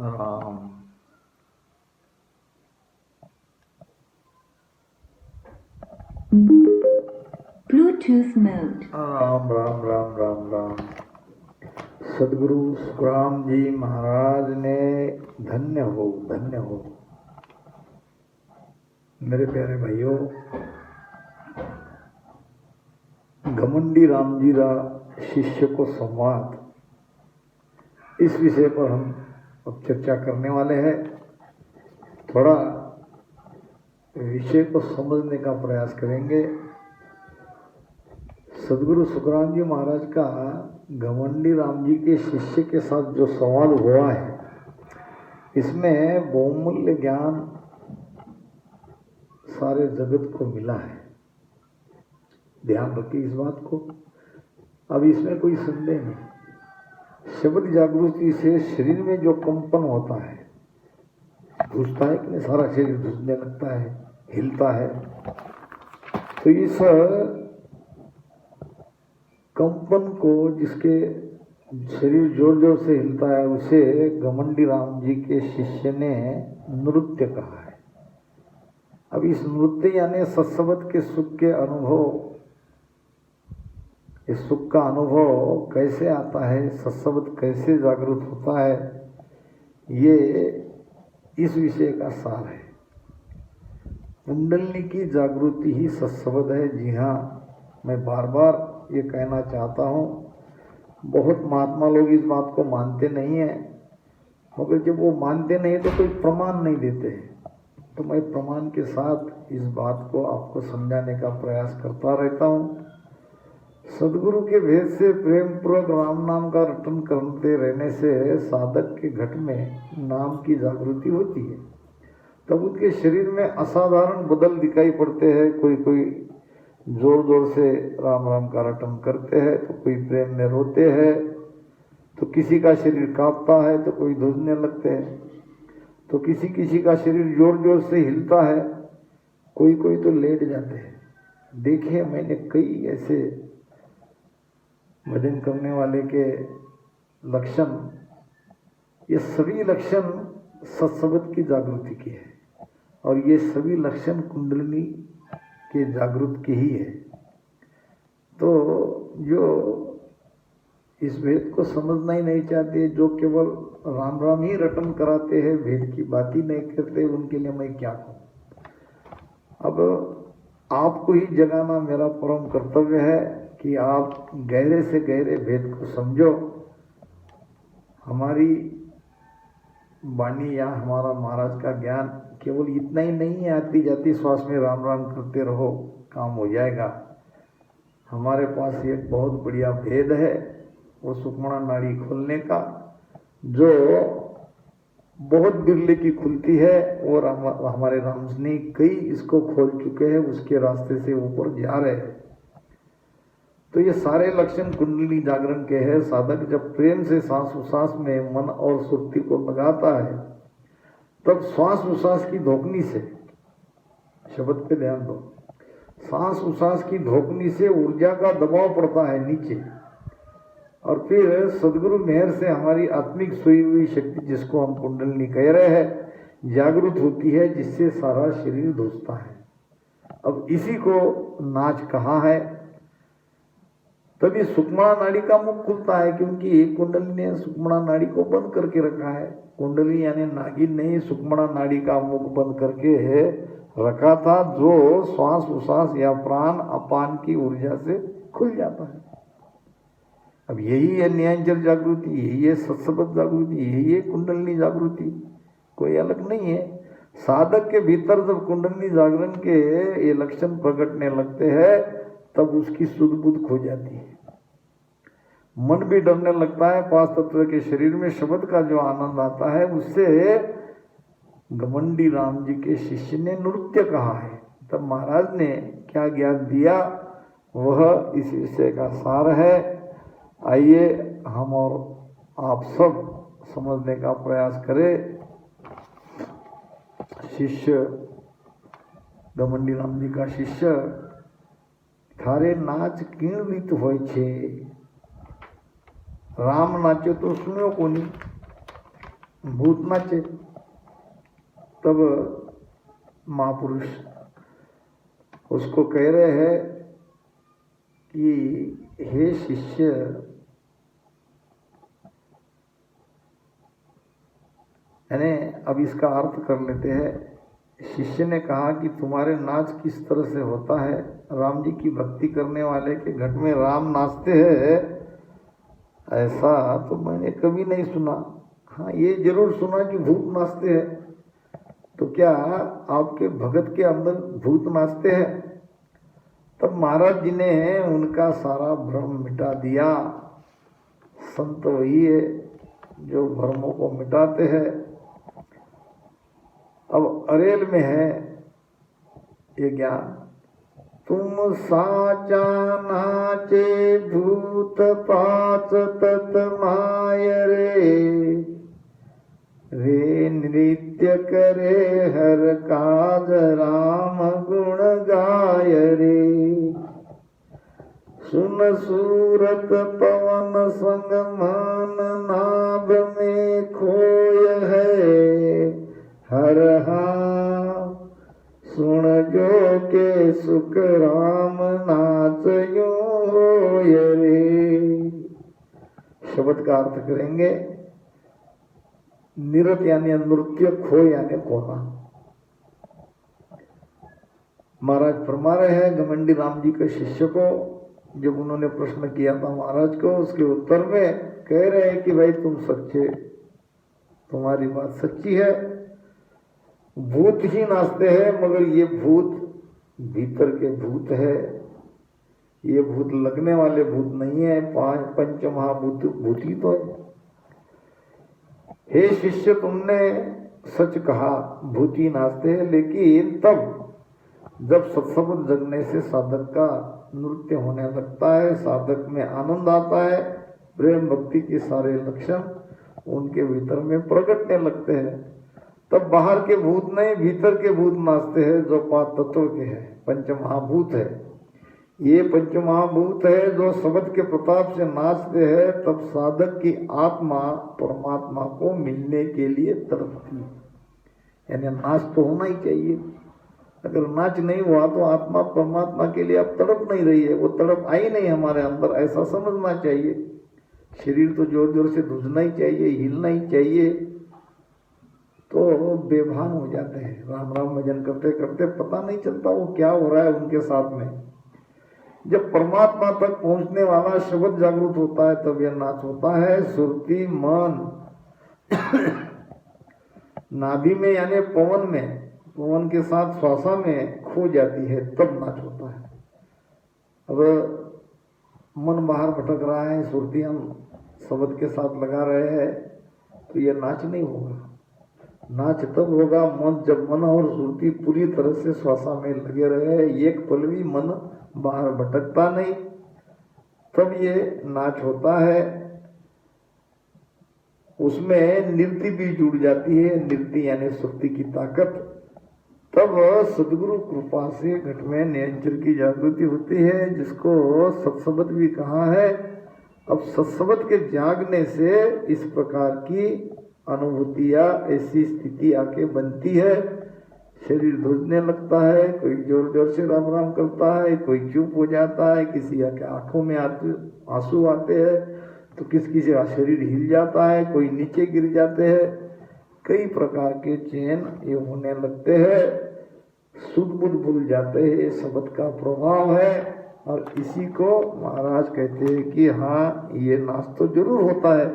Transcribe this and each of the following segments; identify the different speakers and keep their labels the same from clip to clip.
Speaker 1: Ram.
Speaker 2: Bluetooth mode.
Speaker 1: Ram Ram Ram Ram Ram. सदगुरु सुखराम जी महाराज ने धन्य हो धन्य हो। मेरे प्यारे भाइयों, घमंडी राम जी रा शिष्य को संवाद, इस विषय पर हम अब चर्चा करने वाले हैं। थोड़ा विषय को समझने का प्रयास करेंगे। सदगुरु सुखराम जी महाराज का घमंडी राम जी के शिष्य के साथ जो संवाद हुआ है, इसमें बहुमूल्य ज्ञान सारे जगत को मिला है। ध्यान रखिए इस बात को। अब इसमें कोई संदेह नहीं। शब्द जागृति से शरीर में जो कंपन होता है, धुसता है कि नहीं, सारा शरीर धुसने लगता है, हिलता है। तो इस कंपन को, जिसके शरीर जोर जोर से हिलता है, उसे घमंडी राम जी के शिष्य ने नृत्य कहा है। अब इस नृत्य यानी सत्संग के सुख के अनुभव, इस सुख का अनुभव कैसे आता है, सत्संग कैसे जागृत होता है, ये इस विषय का सार है। कुंडलिनी की जागृति ही सत्संग है। जी हाँ, मैं बार बार ये कहना चाहता हूँ। बहुत महात्मा लोग इस बात को मानते नहीं हैं, मगर जब वो मानते नहीं तो कोई प्रमाण नहीं देते हैं। तो मैं प्रमाण के साथ इस बात को आपको समझाने का प्रयास करता रहता हूँ। सदगुरु के भेद से प्रेम पूर्वक राम नाम का रटन करते रहने से साधक के घट में नाम की जागृति होती है। तब उनके शरीर में असाधारण बदल दिखाई पड़ते हैं। कोई कोई जोर जोर से राम राम का रटन करते हैं, तो कोई प्रेम में रोते हैं, तो किसी का शरीर कांपता है, तो कोई धुजने लगते हैं, तो किसी किसी का शरीर जोर जोर से हिलता है, कोई कोई तो लेट जाते हैं। देखिए, मैंने कई ऐसे भजन करने वाले के लक्षण, ये सभी लक्षण सत्संग की जागृति के है, और ये सभी लक्षण कुंडलिनी के जागृत के ही है। तो जो इस भेद को समझना ही नहीं चाहते, जो केवल राम राम ही रटन कराते हैं, भेद की बात ही नहीं करते, उनके लिए मैं क्या कहूँ। अब आपको ही जगाना मेरा परम कर्तव्य है कि आप गहरे से गहरे भेद को समझो। हमारी वाणी या हमारा महाराज का ज्ञान केवल इतना ही नहीं है, आती जाती श्वास में राम राम करते रहो, काम हो जाएगा। हमारे पास एक बहुत बढ़िया भेद है, वो सुखमणा नाड़ी खोलने का, जो बहुत बिरले की खुलती है, और हमारे रामजनी कई इसको खोल चुके हैं, उसके रास्ते से ऊपर जा रहे हैं। तो ये सारे लक्षण कुंडलिनी जागरण के हैं। साधक जब प्रेम से सांस उसास में मन और सुरती को लगाता है, तब श्वास उसास की धोकनी से, शब्द पे ध्यान दो, सांस उसास की धोकनी से ऊर्जा का दबाव पड़ता है नीचे, और फिर सदगुरु मेहर से हमारी आत्मिक सोई हुई शक्ति, जिसको हम कुंडलिनी कह रहे हैं, जागृत होती है, जिससे सारा शरीर धुसता है। अब इसी को नाच कहा है। तभी सुखमणा नाड़ी का मुख खुलता है, क्योंकि कुंडली ने सुखमणा नाड़ी को बंद करके रखा है। कुंडली यानी नागिन ने सुखमणा नाड़ी का मुख बंद करके रखा था, जो श्वास उसास या प्राण अपान की ऊर्जा से खुल जाता है। अब यही है न्यायंचल जागृति, यही है सत्संग जागृति, यही है कुंडलिनी जागृति, कोई अलग नहीं है। साधक के भीतर जब कुंडलिनी जागरण के ये लक्षण प्रकटने लगते हैं, तब उसकी सुध बुध खो जाती है। मन भी डरने लगता है। पांच तत्व के शरीर में शब्द का जो आनंद आता है, उससे घमंडी राम जी के शिष्य ने नृत्य कहा है। तब महाराज ने क्या ज्ञान दिया, वह इस विषय का सार है। आइए हम और आप सब समझने का प्रयास करें। शिष्य, घमंडी राम जी का शिष्य, थारे नाच कीण रीत होय छे, राम नाचे तो सुन्यो कोनी। भूत नाचे। तब महापुरुष उसको कह रहे हैं कि हे शिष्य, यानी अब इसका अर्थ कर लेते हैं। शिष्य ने कहा कि तुम्हारे नाच किस तरह से होता है? राम जी की भक्ति करने वाले के घट में राम नाचते हैं, ऐसा तो मैंने कभी नहीं सुना। हाँ, ये जरूर सुना कि भूत नाचते हैं। तो क्या आपके भगत के अंदर भूत नाचते हैं? तब महाराज जी ने उनका सारा भ्रम मिटा दिया। संत वही है जो भ्रमों को मिटाते हैं। अब अरेल में है ये ज्ञान। तुम साचा नाचे भूत पाच तत माय रे नृत्य करे हर काज राम गुण गाय रे। सुन सूरत पवन संग मान नाभ में खोय है हर सुन जो के सुख राम नाच यूं होय रे। शब्द का अर्थ करेंगे। निरत यानी नृत्य, खो यानी खोना। महाराज फरमा रहे हैं घमंडी राम जी के शिष्य को, जब उन्होंने प्रश्न किया था महाराज को, उसके उत्तर में कह रहे हैं कि भाई तुम सच्चे, तुम्हारी बात सच्ची है। भूत ही नाचते हैं, मगर ये भूत भीतर के भूत है। ये भूत लगने वाले भूत नहीं है। पंच महाभूत भूती तो है। हे शिष्य, तुमने सच कहा, भूती नाचते हैं। लेकिन तब जब सत्संग जगने से साधक का नृत्य होने लगता है, साधक में आनंद आता है, प्रेम भक्ति के सारे लक्षण उनके भीतर में प्रकटने लगते हैं, तब बाहर के भूत नहीं, भीतर के भूत नाचते हैं जो पांच तत्व के हैं, पंच महाभूत है। ये पंच महाभूत है जो शब्द के प्रताप से नाचते हैं। तब साधक की आत्मा परमात्मा को मिलने के लिए तड़पती है। यानी नाच तो होना ही चाहिए। अगर नाच नहीं हुआ तो आत्मा परमात्मा के लिए अब तड़प नहीं रही है, वो तड़प आई नहीं हमारे अंदर, ऐसा समझना चाहिए। शरीर तो जोर जोर से धुजना ही चाहिए, हिलना ही चाहिए, तो बेभान हो जाते हैं। राम राम भजन करते करते पता नहीं चलता वो क्या हो रहा है उनके साथ में। जब परमात्मा तक पहुंचने वाला शब्द जागृत होता है तब यह नाच होता है। सुरती मन नाभि में यानी पवन में, पवन के साथ श्वासा में खो जाती है, तब नाच होता है। अब मन बाहर भटक रहा है, सुरती हम शब्द के साथ लगा रहे हैं, तो यह नाच नहीं होगा। नाच तब होगा जब मन और सुरती पूरी तरह से श्वासा में लगे रहे, एक पल भी मन बाहर भटकता नहीं, तब ये नाच होता है। उसमें नृत्य भी जुड़ जाती है, नृत्य यानी शक्ति की ताकत। तब सदगुरु कृपा से घट में नियंत्रण की जागृति होती है, जिसको सत्सबद भी कहा है। अब सत्सबद के जागने से इस प्रकार की अनुभूतियां, ऐसी स्थिति आके बनती है। शरीर धुजने लगता है, कोई जोर जोर से राम राम करता है, कोई चुप हो जाता है, किसी के आंखों में आंसू आते हैं, तो किसी का शरीर हिल जाता है, कोई नीचे गिर जाते हैं। कई प्रकार के चैन ये होने लगते हैं, सुध बुध भूल जाते हैं। ये शब्द का प्रभाव है। और इसी को महाराज कहते हैं कि हाँ, ये नाच तो जरूर होता है,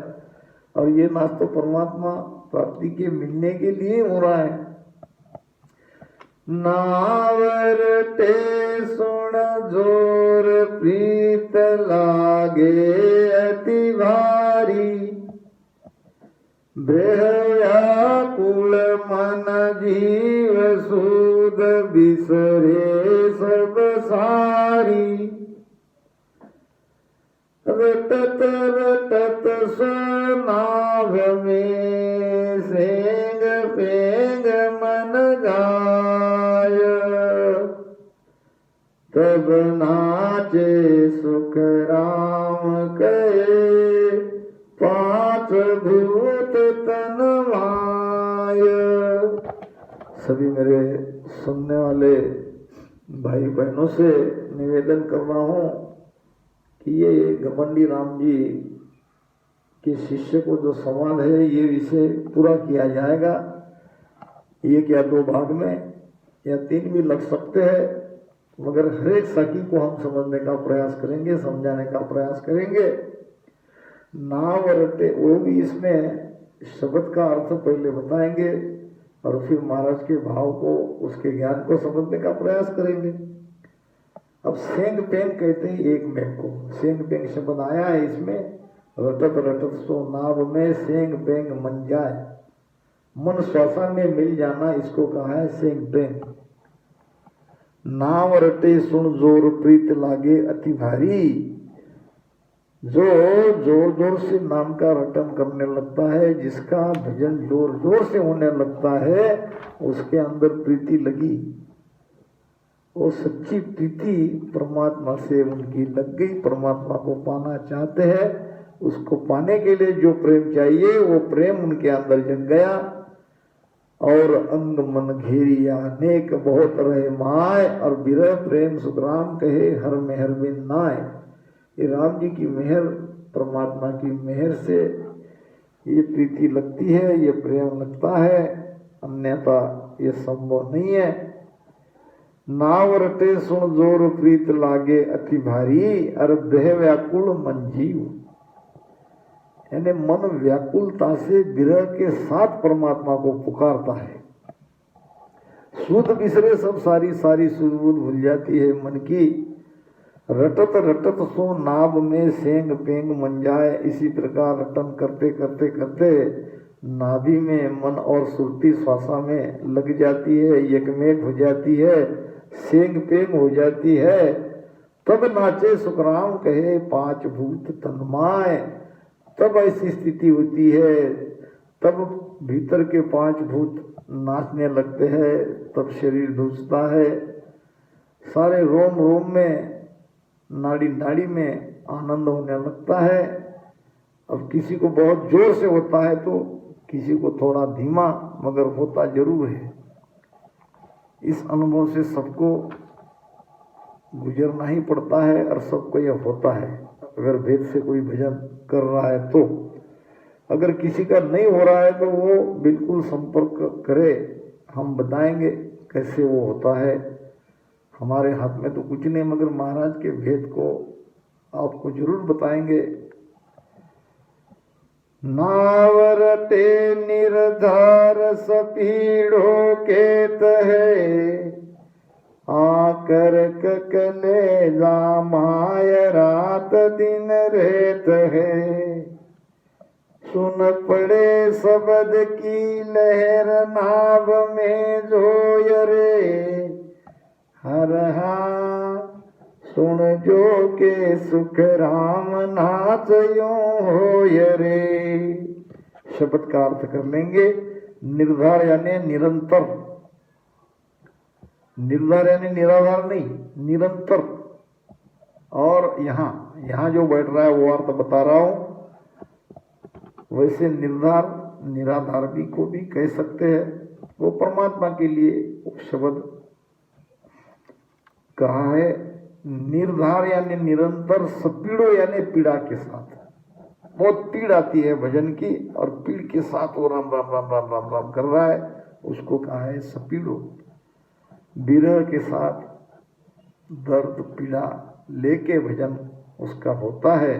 Speaker 1: और ये नाच तो परमात्मा प्राप्ति के मिलने के लिए हो रहा है। नावर ते सुन जोर प्रीत लागे अति भारी, व्याकुल मन जीव सूद बिसरे सब सारी। रटत रटत स्वनाभ में सेंग पेंग मन गाय, तब नाचे सुख राम कहे पांच भूत तन सभी मेरे सुनने वाले भाई बहनों से निवेदन कर रहा हूँ कि ये घमंडी राम जी के शिष्य को जो सवाल है ये विषय पूरा किया जाएगा। ये क्या 2 भाग में या 3 भी लग सकते हैं, मगर हर एक साखी को हम समझने का प्रयास करेंगे, समझाने का प्रयास करेंगे। नाव रटे वो भी इसमें शब्द का अर्थ पहले बताएंगे और फिर महाराज के भाव को, उसके ज्ञान को समझने का प्रयास करेंगे। अब सेंग पेंग कहते हैं एक मेघ को, सेंग पेंग शब्द आया है इसमें, रटत रटत सो नाव में सेंग पेंग मन जाए, मन श्वासा में मिल जाना, इसको कहा है सेंग पेंग। नाव रटे सुन जोर प्रीत लागे अति भारी, जो जोर जोर से नाम का रटन करने लगता है, जिसका भजन जोर जोर से होने लगता है, उसके अंदर प्रीति लगी, वो सच्ची प्रीति परमात्मा से उनकी लग गई, परमात्मा को पाना चाहते हैं। उसको पाने के लिए जो प्रेम चाहिए वो प्रेम उनके अंदर जग गया और अंग मन घेरिया अनेक बहुत रहे माय, और बिरह प्रेम सुखराम कहे हर मेहर बिन नाय। ये राम जी की मेहर, परमात्मा की मेहर से ये प्रीति लगती है, ये प्रेम लगता है, अन्यथा ये संभव नहीं है। नाव रटे सुन जोर प्रीत लागे अति भारी, अर देह व्याकुल मन जीव, यानी मन व्याकुलता से विरह के साथ परमात्मा को पुकारता है। सुध बिसरे सब सारी सारी सुध भूल जाती है मन की, रटत रटत सो नाभ में सेंग पेंग मन जाए। इसी प्रकार रटन करते करते करते नाभि में मन और सुरती श्वासा में लग जाती है, एकमेक हो जाती है, सेंग पेंग हो जाती है। तब नाचे सुखराम कहे 5 भूत तन्माय, तब ऐसी स्थिति होती है, तब भीतर के 5 भूत नाचने लगते हैं, तब शरीर धुजता है, सारे रोम रोम में, नाड़ी नाड़ी में आनंद होने लगता है। अब किसी को बहुत जोर से होता है तो किसी को थोड़ा धीमा, मगर होता जरूर है। इस अनुभव से सबको गुजरना ही पड़ता है और सबको यह होता है। अगर भेद से कोई भजन कर रहा है तो, अगर किसी का नहीं हो रहा है तो वो बिल्कुल संपर्क करे, हम बताएंगे कैसे वो होता है। हमारे हाथ में तो कुछ नहीं, मगर महाराज के भेद को आपको जरूर बताएंगे। नावरते निर्धार सपीड़ो केत है, आकर ककले जामाय रात दिन रेत है। सुन पड़े शब्द की लहर नाभ में जोय रे, हर सुन जो के सुख राम नाच यूं होय रे। शब्द का अर्थ कर लेंगे। निर्धार यानी निरंतर, निर्धार यानी निराधार नहीं, निरंतर। और यहाँ जो बैठ रहा है वो अर्थ बता रहा हूं। वैसे निर्धार निराधार भी को भी कह सकते हैं, वो परमात्मा के लिए शब्द कहा है। निर्धार यानी निरंतर, सपीड़ो यानी पीड़ा के साथ। बहुत पीड़ आती है भजन की, और पीड़ के साथ वो राम राम राम राम राम राम कर रहा है, उसको कहा है सपीड़ो। विरह के साथ दर्द पीड़ा लेके भजन उसका होता है।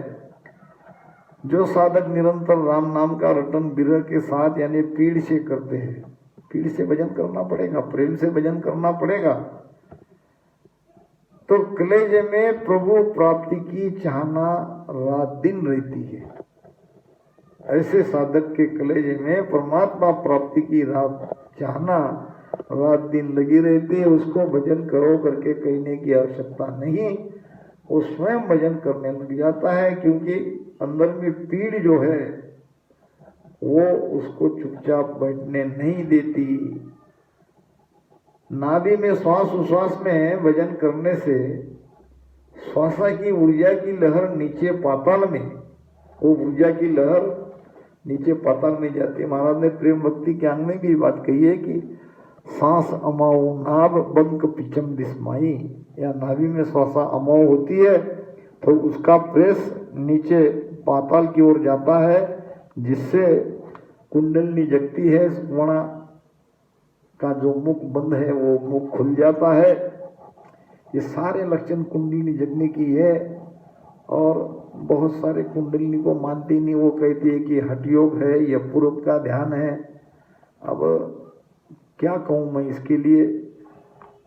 Speaker 1: जो साधक निरंतर राम नाम का रटन विरह के साथ यानी पीड़ से करते हैं, पीड़ से भजन करना पड़ेगा, प्रेम से भजन करना पड़ेगा, तो कलेजे में प्रभु प्राप्ति की चाहना रात दिन रहती है। ऐसे साधक के कलेजे में परमात्मा प्राप्ति की चाहना रात दिन लगी रहती है। उसको भजन करो करके कहने की आवश्यकता नहीं, वो स्वयं भजन करने लग जाता है, क्योंकि अंदर में पीड़ जो है वो उसको चुपचाप बैठने नहीं देती। नाभि में श्वास उश्वास में भजन करने से श्वासा की ऊर्जा की लहर नीचे पाताल में, वो ऊर्जा की लहर नीचे पाताल में जाती है। महाराज ने प्रेम भक्ति के अंग में भी बात कही है कि सांस अमाओ नाभ बंक पिचम दिस्माई, या नाभि में श्वासा अमाओ होती है तो उसका प्रेस नीचे पाताल की ओर जाता है, जिससे कुंडलिनी जगती है। सुषुम्ना का जो मुख बंद है वो मुख खुल जाता है। ये सारे लक्षण कुंडलिनी जगने की है। और बहुत सारे कुंडलिनी को मानती नहीं, वो कहती है कि हठ योग है, यह पूर्व का ध्यान है। अब क्या कहूँ मैं इसके लिए,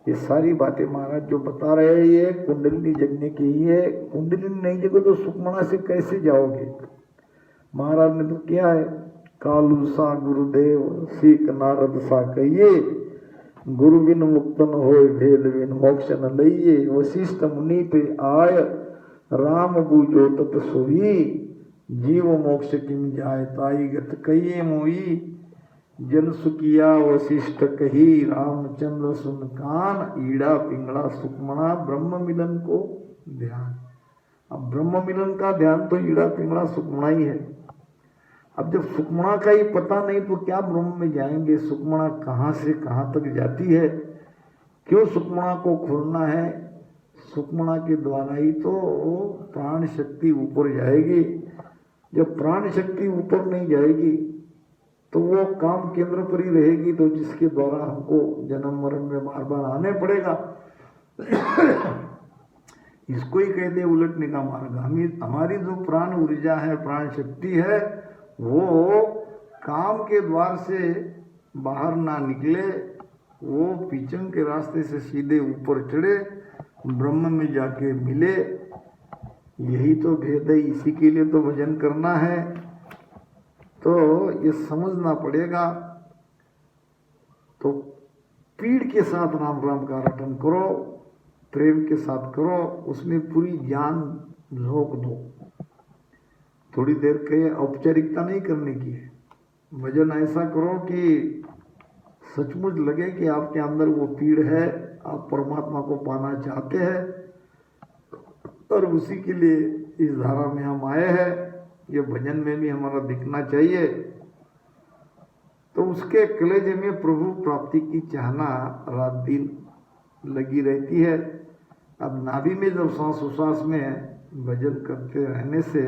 Speaker 1: ये सारी बातें महाराज जो बता रहे हैं ये कुंडलिनी जगने की ही है। कुंडलिनी नहीं जगो तो सुषुम्ना से कैसे जाओगे? महाराज ने तो क्या है, कालू सा गुरुदेव सीख नारद सा कहिए, गुरु बिन मुक्त न होय भेद बिन मोक्ष न लइये। वशिष्ठ मुनि पे आय राम बूझो तत सोई, जीव मोक्ष किम जाय ताई गत कहिए मोई। जन सुकिया वशिष्ठ कही रामचंद्र सुन कान, ईड़ा पिंगला सुषुम्ना ब्रह्म मिलन को ध्यान। अब ब्रह्म मिलन का ध्यान तो ईड़ा पिंगला सुषुम्ना ही है। अब जब सुषुम्ना का ही पता नहीं तो क्या ब्रह्म में जाएंगे? सुषुम्ना कहाँ से कहाँ तक जाती है? क्यों सुषुम्ना को खोलना है? सुषुम्ना के द्वारा ही तो प्राण शक्ति ऊपर जाएगी। जब प्राण शक्ति ऊपर नहीं जाएगी तो वो काम केंद्र पर ही रहेगी, तो जिसके द्वारा हमको जन्म मरण में बार बार आने पड़ेगा। इसको ही कहते उलटने का मार्ग। हमारी जो प्राण ऊर्जा है, प्राण शक्ति है, वो काम के द्वार से बाहर ना निकले, वो पीछम के रास्ते से सीधे ऊपर चढ़े, ब्रह्म में जाके मिले। यही तो भेद है, इसी के लिए तो भजन करना है। तो ये समझना पड़ेगा। तो पीड़ के साथ राम राम का रटन करो, प्रेम के साथ करो, उसमें पूरी जान झोंक दो। थोड़ी देर के औपचारिकता नहीं करने की है। भजन ऐसा करो कि सचमुच लगे कि आपके अंदर वो पीड़ है, आप परमात्मा को पाना चाहते हैं और उसी के लिए इस धारा में हम आए हैं। ये भजन में भी हमारा दिखना चाहिए। तो उसके कलेजे में प्रभु प्राप्ति की चाहना रात दिन लगी रहती है। अब नाभि में जब सांस उश्वास में भजन करते रहने से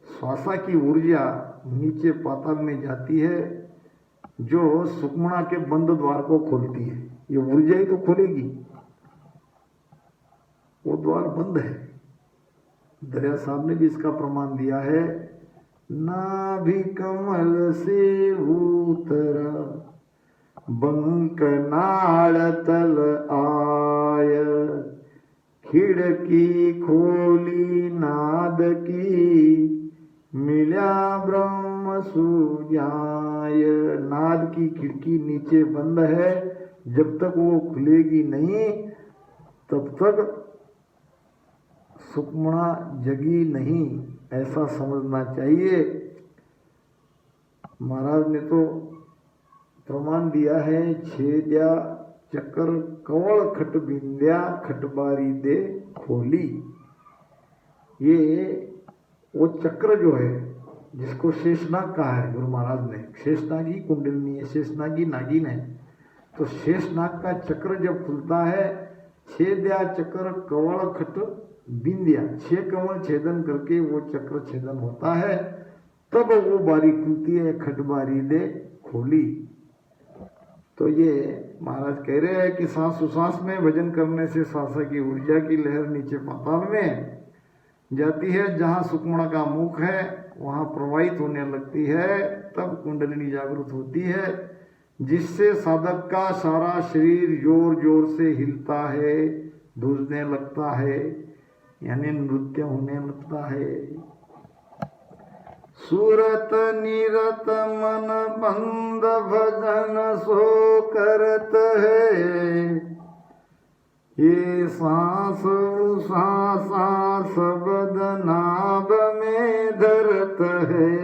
Speaker 1: श्वासा की ऊर्जा नीचे पाताल में जाती है, जो सुषुम्ना के बंद द्वार को खोलती है। ये ऊर्जा ही तो खोलेगी, वो द्वार बंद है। दरिया साहब ने भी इसका प्रमाण दिया है। नाभि कमल से उतरा बंक नाड़ तल आय, खिड़की खोली नाद की, मिला ब्रह्म सुजाय। नाद की खिड़की नीचे बंद है, जब तक वो खुलेगी नहीं तब तक सुषुम्ना जगी नहीं, ऐसा समझना चाहिए। महाराज ने तो प्रमाण दिया है, छेद्या चक्कर कवल खट बिंद्या, खटबारी दे खोली। ये वो चक्र जो है जिसको शेषनाग कहा है गुरु महाराज ने, शेषनाग ही कुंडलिनी है, शेषनाग ही नागिन है। तो शेषनाग का चक्र जब खुलता है, छेद्या चक्र कवल खट बिंदिया, 6 कमल छेदन करके वो चक्र छेदन होता है, तब वो बारी खुलती है, खटबारी दे खोली। तो ये महाराज कह रहे हैं कि सांस उश्वास में भजन करने से श्वासा की ऊर्जा की लहर नीचे पाताल में जाती है। जहाँ सुषुम्ना का मुख है वहाँ प्रवाहित होने लगती है, तब कुंडलिनी जागृत होती है, जिससे साधक का सारा शरीर जोर जोर से हिलता है, धूजने लगता है, यानी नृत्य होने लगता है। सूरत निरत मन बंद भजन सो करत है, ये सांस उसासा शब्द नाभ में धरत है।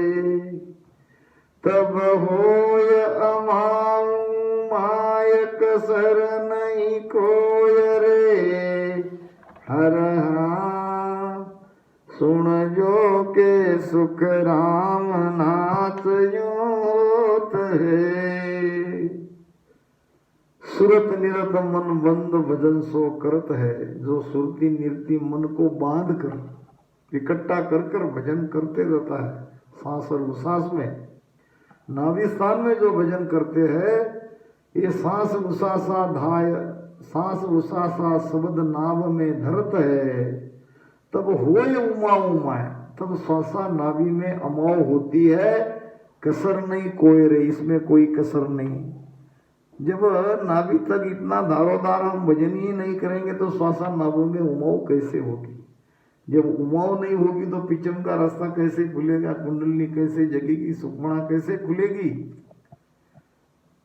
Speaker 1: तब होय अमाऊ मायक सर नहीं कोय रे, हर सुन जो के सुख राम नाथ योत है। सुरत निरत मन बंद भजन सो करत है। जो सुरती निरती मन को बांध कर इकट्ठा कर कर भजन करते रहता है सांस और उसास में। नाभि स्थान में जो भजन करते हैं ये सांस उसासा धाय, सांस उसासा शब्द नाभ में धरत है। तब होय उमा उमा, तब श्वासा नाभि में अमाव होती है। कसर नहीं कोई रे, इसमें कोई कसर नहीं। जब नाभि तक इतना दारोदार हम भजन ही नहीं करेंगे तो श्वासा नाभि में उमाव कैसे होगी। जब उमाव नहीं होगी तो पिचम का रास्ता कैसे खुलेगा, कुंडलनी कैसे जगेगी, सुखमणा कैसे खुलेगी,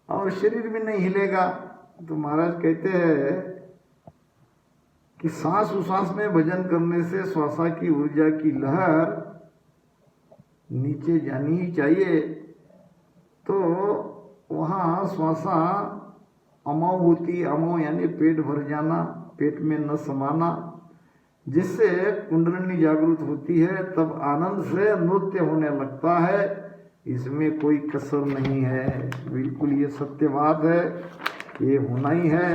Speaker 1: और शरीर भी नहीं हिलेगा। तो महाराज कहते हैं कि सांस उसास में भजन करने से श्वासा की ऊर्जा की लहर नीचे जानी ही चाहिए। तो वहाँ श्वासा अमाव होती, अमाव यानी पेट भर जाना, पेट में न समाना, जिससे कुंडलिनी जागृत होती है। तब आनंद से नृत्य होने लगता है। इसमें कोई कसर नहीं है, बिल्कुल ये सत्य बात है, ये होना ही है।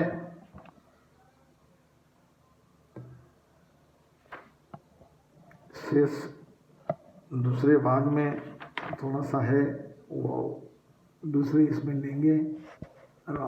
Speaker 1: शेष दूसरे भाग में थोड़ा सा है, वो दूसरे इसमें लेंगे।